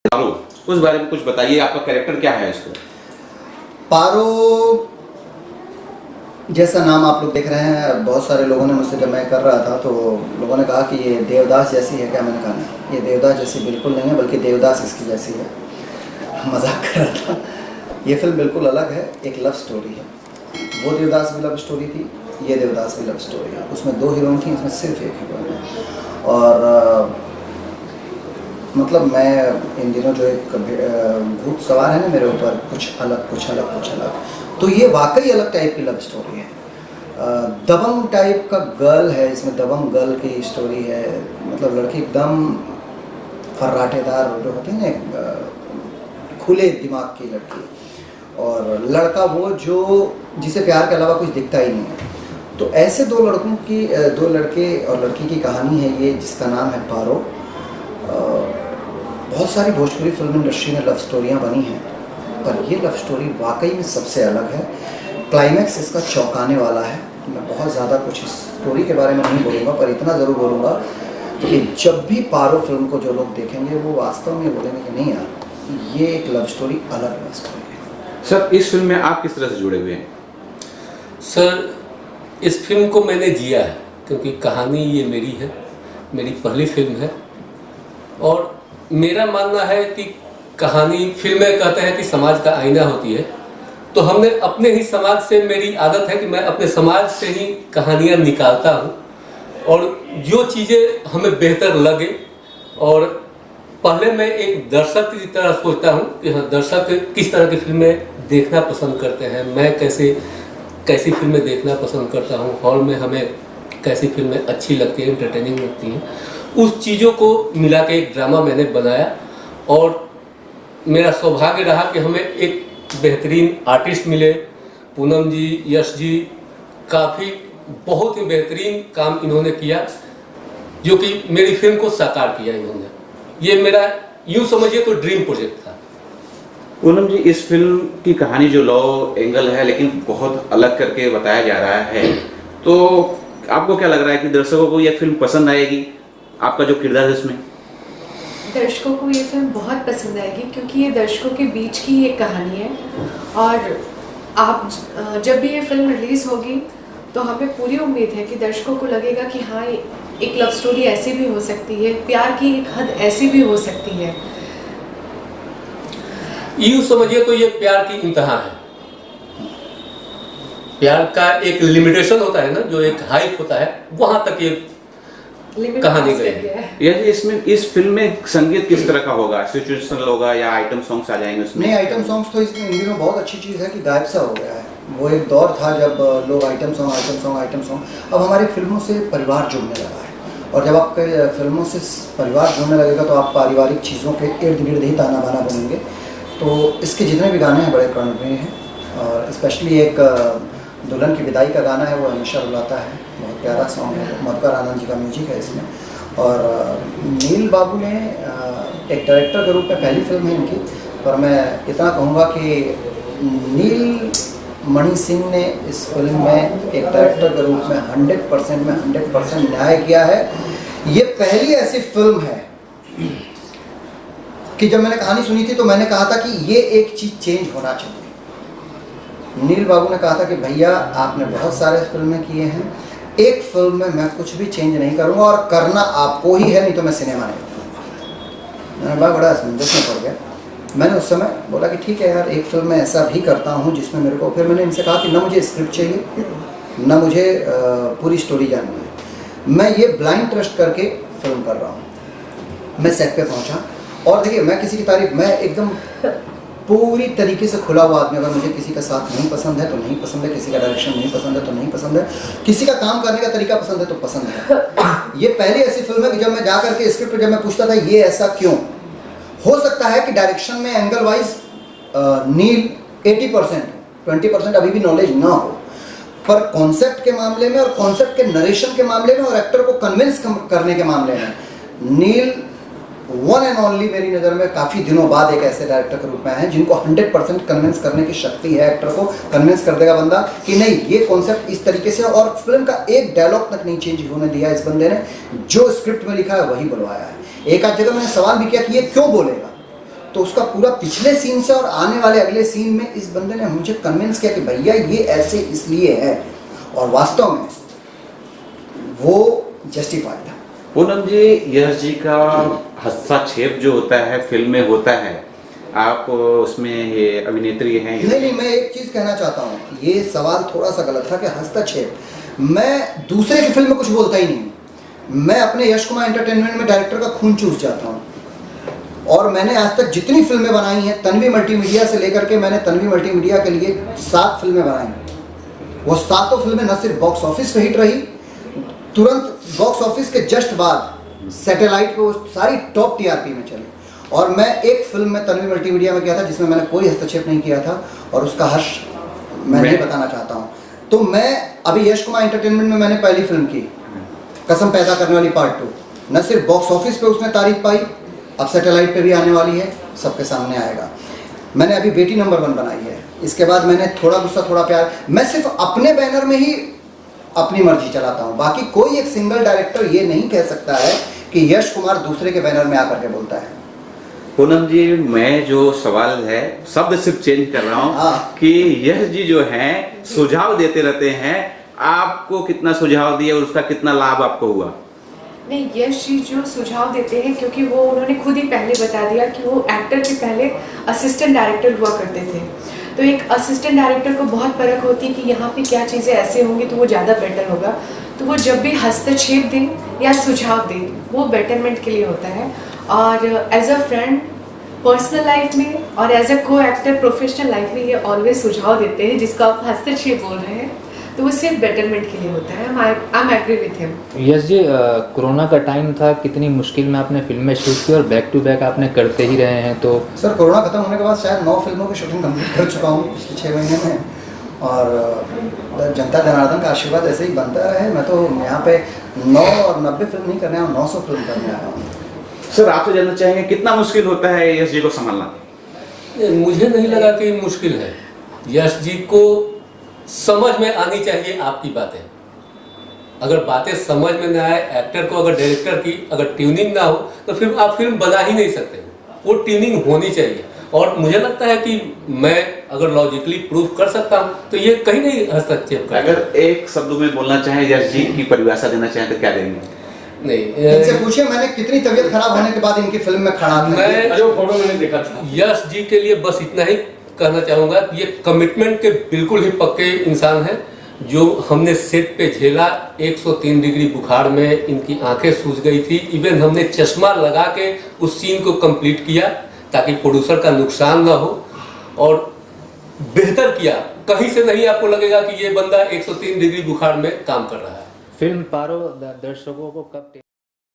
पारो, उस बारे में कुछ बताइए, आपका कैरेक्टर क्या है इसको? पारो जैसा नाम आप लोग देख रहे हैं, बहुत सारे लोगों ने मुझसे, जब मैं कर रहा था तो लोगों ने कहा कि ये देवदास जैसी है क्या। मैंने कहा नहीं, ये देवदास जैसी बिल्कुल नहीं है, बल्कि देवदास इसकी जैसी है। मजाक कर रहा था। ये फिल्म बिल्कुल अलग है, एक लव स्टोरी है। वो देवदास भी लव स्टोरी थी, ये देवदास भी लव स्टोरी है। उसमें 2 हीरोइन थी, इसमें सिर्फ एक हीरोइन है। और मतलब मैं इन दिनों जो एक भूत सवार है ना मेरे ऊपर, कुछ अलग कुछ अलग कुछ अलग, तो ये वाकई अलग टाइप की लव स्टोरी है। दबंग टाइप का गर्ल है इसमें, दबंग गर्ल की स्टोरी है। मतलब लड़की एकदम फर्राटेदार जो होती है ना, खुले दिमाग की लड़की, और लड़का वो जो जिसे प्यार के अलावा कुछ दिखता ही नहीं है। तो ऐसे 2 लड़कों की, 2 लड़के और लड़की की कहानी है ये, जिसका नाम है पारो। बहुत सारी भोजपुरी फिल्म इंडस्ट्री में लव स्टोरियाँ बनी हैं, पर ये लव स्टोरी वाकई में सबसे अलग है। क्लाइमैक्स इसका चौंकाने वाला है। मैं बहुत ज़्यादा कुछ इस स्टोरी के बारे में नहीं बोलूँगा, पर इतना ज़रूर बोलूँगा कि जब भी पारो फिल्म को जो लोग देखेंगे वो वास्तव में बोलेंगे कि नहीं यार, ये एक लव स्टोरी, अलग लव स्टोरी है। सर, इस फिल्म में आप किस तरह से जुड़े हुए हैं? सर, इस फिल्म को मैंने जिया है, क्योंकि कहानी ये मेरी है, मेरी पहली फिल्म है। और मेरा मानना है कि कहानी, फिल्में कहते हैं कि समाज का आईना होती है, तो हमने अपने ही समाज से, मेरी आदत है कि मैं अपने समाज से ही कहानियाँ निकालता हूँ, और जो चीज़ें हमें बेहतर लगे। और पहले मैं एक दर्शक की तरह सोचता हूँ कि हाँ, दर्शक किस तरह की फिल्में देखना पसंद करते हैं, मैं कैसी फिल्में देखना पसंद करता हूँ, हॉल में हमें कैसी फिल्में अच्छी लगती हैं, एंटरटेनिंग लगती हैं, उस चीज़ों को मिला के एक ड्रामा मैंने बनाया। और मेरा सौभाग्य रहा कि हमें एक बेहतरीन आर्टिस्ट मिले, पूनम जी, यश जी, काफ़ी बहुत ही बेहतरीन काम इन्होंने किया, जो कि मेरी फिल्म को साकार किया इन्होंने। ये मेरा, यूँ समझिए तो, ड्रीम प्रोजेक्ट था। पूनम जी, इस फिल्म की कहानी जो लव एंगल है, लेकिन बहुत अलग करके बताया जा रहा है, तो आपको क्या लग रहा है कि दर्शकों को यह फिल्म पसंद आएगी? आपका जो किरदार है इसमें, दर्शकों को ये फिल्म बहुत पसंद आएगी, क्योंकि ये दर्शकों के बीच की एक कहानी है। और आप जब भी ये फिल्म रिलीज़ होगी तो हमें पूरी उम्मीद है कि दर्शकों को लगेगा कि हाँ, एक लव स्टोरी ऐसी भी हो सकती है, प्यार की एक हद ऐसी भी हो सकती है। यूँ समझिए तो ये प्यार की इंतहा है। प्यार का एक लिमिटेशन होता है ना, जो एक हाइप होता है, वहाँ तक ये कहानी गई है। यदि इसमें, इस फिल्म में संगीत किस तरह का होगा? सिचुएशनल होगा या आइटम सॉन्ग्स आ जाएंगे उसमें? नहीं, आइटम सॉन्ग्स तो इसमें इन दिनों बहुत अच्छी चीज़ है कि गायब सा हो गया है। वो एक दौर था जब लोग आइटम सॉन्ग, अब हमारी फिल्मों से परिवार जुड़ने लगा है। और जब आपके फिल्मों से परिवार जुड़ने लगेगा तो आप पारिवारिक चीज़ों के इर्द गिर्द ही ताना बाना बनेंगे। तो इसके जितने भी गाने हैं बड़े कर्णप्रिय हैं, और स्पेशली एक दुल्हन की विदाई का गाना है, वो हमेशा रुलाता है, बहुत प्यारा सॉन्ग है। मधुकर आनंद जी का म्यूजिक है इसमें। और नील बाबू ने एक डायरेक्टर के रूप में पहली फिल्म है इनकी, पर मैं इतना कहूँगा कि नील मणि सिंह ने इस फिल्म में एक डायरेक्टर के रूप में 100% न्याय किया है। ये पहली ऐसी फिल्म है कि जब मैंने कहानी सुनी थी तो मैंने कहा था कि ये एक चीज़ चेंज होना चाहिए। नील बाबू ने कहा था कि भैया, आपने बहुत सारे फिल्में किए हैं, एक फिल्म में मैं कुछ भी चेंज नहीं करूंगा, और करना आपको ही है, नहीं तो मैं सिनेमा नहीं करूँगा। मैंने बड़ा असमंजस में पड़ गया। मैंने उस समय बोला कि ठीक है यार, एक फिल्म में ऐसा भी करता हूँ जिसमें मेरे को, फिर मैंने इनसे कहा कि ना मुझे स्क्रिप्ट चाहिए, ना मुझे पूरी स्टोरी जाननी है, मैं ये ब्लाइंड ट्रस्ट करके फिल्म कर रहा हूँ। मैं सेट पे पहुँचा, और देखिए, मैं किसी की तारीफ, मैं एकदम पूरी तरीके से खुला हुआ आदमी। अगर मुझे किसी का साथ नहीं पसंद है तो नहीं पसंद है, किसी का डायरेक्शन नहीं पसंद है तो नहीं पसंद है, किसी का काम करने का तरीका पसंद है तो पसंद है। ये पहली ऐसी फिल्म है कि जब मैं जा करके स्क्रिप्ट, जब मैं पूछता था ये ऐसा क्यों, हो सकता है कि डायरेक्शन में एंगल वाइज नील 80%, 20% अभी भी नॉलेज ना हो, पर कॉन्सेप्ट के मामले में, और कॉन्सेप्ट के नरेशन के मामले में, और एक्टर को कन्विंस करने के मामले में, नील वन एंड ओनली मेरी नज़र में काफ़ी दिनों बाद एक ऐसे डायरेक्टर के रूप में आए हैं जिनको 100% कन्विंस करने की शक्ति है। एक्टर को कन्विंस कर देगा बंदा कि नहीं, ये कॉन्सेप्ट इस तरीके से, और फिल्म का एक डायलॉग तक नहीं चेंज होने दिया इस बंदे ने, जो स्क्रिप्ट में लिखा है वही बुलवाया है। एक आध जगह मैंने सवाल भी किया कि ये क्यों बोलेगा, तो उसका पूरा पिछले सीन से और आने वाले अगले सीन में इस बंदे ने मुझे कन्विंस किया कि भैया ये ऐसे इसलिए है, और वास्तव में वो जस्टिफाइड था। पूनम जी, यश जी का हस्तक्षेप जो होता है फिल्म में होता है, आप उसमें ये अभिनेत्री हैं। नहीं, मैं एक चीज़ कहना चाहता हूँ, ये सवाल थोड़ा सा गलत था कि हस्तक्षेप, मैं दूसरे की फिल्म में कुछ बोलता ही नहीं। मैं अपने यश कुमार एंटरटेनमेंट में डायरेक्टर का खून चूस जाता हूँ, और मैंने आज तक जितनी फिल्में बनाई हैं तन्वी मल्टीमीडिया से लेकर के, मैंने तन्वी मल्टीमीडिया के लिए 7 फिल्में बनाई। वो 7 फिल्में न सिर्फ बॉक्स ऑफिस पे हिट रही, तुरंत बॉक्स ऑफिस के जस्ट बाद सैटेलाइट पे वो सारी टॉप टीआरपी में चली। और मैं एक फिल्म में तन्वी मल्टीमीडिया में किया था जिसमें मैंने कोई हस्तक्षेप नहीं किया था, और उसका हर्ष मैं नहीं बताना चाहता हूँ। तो मैं अभी यश कुमार एंटरटेनमेंट में मैंने पहली फिल्म की कसम पैदा करने वाली पार्ट 2, न सिर्फ बॉक्स ऑफिस पे उसने तारीफ पाई, अब सैटेलाइट पे भी आने वाली है, सबके सामने आएगा। मैंने अभी बेटी नंबर 1 बनाई है, इसके बाद मैंने थोड़ा गुस्सा थोड़ा प्यार, मैं सिर्फ अपने बैनर में ही अपनी मर्जी चलाता हूँ। बाकी कोई एक सिंगल डायरेक्टर ये नहीं कह सकता है कि यश कुमार दूसरे के बैनर में आकर के बोलता है। पूनम जी, मैं जो सवाल है शब्द सिर्फ चेंज कर रहा हूँ हाँ। कि यश जी जो हैं सुझाव देते रहते हैं, आपको कितना सुझाव दिया और उसका कितना लाभ आपको हुआ? नहीं, यश जी जो सुझाव देते हैं, क्योंकि वो उन्होंने खुद ही पहले बता दिया कि वो एक्टर के पहले असिस्टेंट डायरेक्टर हुआ करते थे, तो एक असिस्टेंट डायरेक्टर को बहुत परख होती है कि यहाँ पे क्या चीज़ें ऐसे होंगी तो वो ज़्यादा बेटर होगा। तो वो जब भी हस्तक्षेप दें या सुझाव दें, वो बेटरमेंट के लिए होता है। और as a friend personal life में और एज अ को एक्टर प्रोफेशनल लाइफ में ये ऑलवेज सुझाव देते हैं, जिसका आप हस्तक्षेप बोल रहे हैं, तो वो सिर्फ बेटरमेंट के लिए होता है। I am agree with him. Yes जी, कोरोना का टाइम था, कितनी मुश्किल में आपने फिल्में शूट की और बैक टू बैक आपने करते ही रहे हैं। तो सर, कोरोना खत्म होने के बाद शायद 9 फिल्मों की शूटिंग कंप्लीट कर चुका हूँ पिछले 6 महीने में, और जनता जनार्दन का आशीर्वाद ऐसे ही बनता रहे। मैं तो यहाँ पे 9 और 90 फिल्म नहीं करने आया हूँ, 900 फिल्म करने आया हूँ। सर, आपसे जानना चाहेंगे कितना मुश्किल होता है यश जी को संभालना? मुझे नहीं लगा कि मुश्किल है। यश जी को समझ में आनी चाहिए आपकी बातें। अगर बातें समझ में ना आए, एक्टर को अगर डायरेक्टर की अगर ट्यूनिंग ना हो तो फिर आप फिल्म बना ही नहीं सकते। वो ट्यूनिंग होनी चाहिए, और मुझे लगता है कि मैं अगर लॉजिकली प्रूव कर सकता हूँ तो ये कहीं नहीं हस्तक्षेप कर। अगर एक शब्द में बोलना चाहें, यश जी की परिभाषा देना चाहें तो क्या देंगे? नहीं, इनसे पूछिए मैंने कितनी तबीयत खराब होने के बाद इनकी फिल्म में खड़ा था। मैं जो फोटो मैंने देखा था, यश जी के लिए बस इतना ही कहना चाहूँगा कि ये कमिटमेंट के बिल्कुल ही पक्के इंसान हैं। जो हमने सेट पे झेला, 103 डिग्री बुखार में इनकी आंखें सूज गई थी, इवन हमने चश्मा लगा के उस सीन को कंप्लीट किया ताकि प्रोड्यूसर का नुकसान ना हो, और बेहतर किया। कहीं से नहीं आपको लगेगा कि ये बंदा 103 डिग्री बुखार में काम कर रहा है। फिल्म पारो दर्शकों को कब